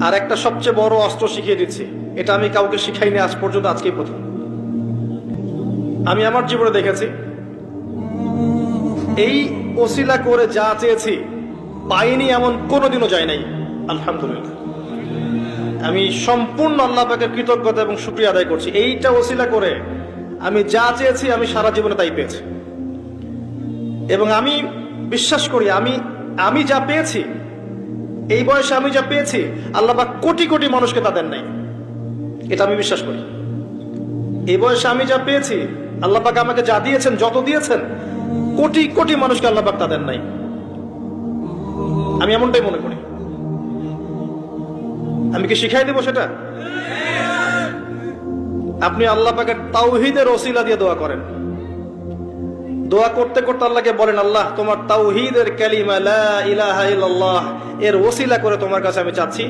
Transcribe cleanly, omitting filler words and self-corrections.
আর একটা সবচেয়ে বড় অস্ত্র শিখিয়ে দিচ্ছি, এটা আমি কাউকে শিখাইনি আজ পর্যন্ত, আজকেই প্রথম। আমি আমার জীবনে দেখেছি এই ওসিলা করে যা চেয়েছি পাইনি এমন কোনোদিনও যায় নাই। আলহামদুলিল্লাহ, আমি সম্পূর্ণ আল্লাহ পাকের কৃতজ্ঞতা এবং শুকরিয়া আদায় করছি। এইটা ওসিলা করে আমি যা চেয়েছি আমি সারা জীবনে তাই পেয়েছি। এবং আমি বিশ্বাস করি আমি যা পেয়েছি, এই বয়সে আমি যা পেয়েছি, আল্লাহ পাক কোটি কোটি মানুষকে তা দেন নাই, এটা আমি বিশ্বাস করি। এই বয়সে আমি যা পেয়েছি, আল্লাহ পাক আমাকে যা দিয়েছেন, যত দিয়েছেন, কোটি কোটি মানুষকে আল্লাহ পাক তা দেন নাই, আমি এমনটাই মনে করি। আমি কি শিখাই দেব সেটা? আপনি আল্লাহ পাকের তাওহীদের ওসিলা দিয়ে দোয়া করেন। দোয়া করতে করতে আল্লাহকে বলেন, আল্লাহ তোমার তাওহীদের কালিমা লা ইলাহা ইল্লাল্লাহ এর ওসিলা করে তোমার কাছে আমি চাচ্ছি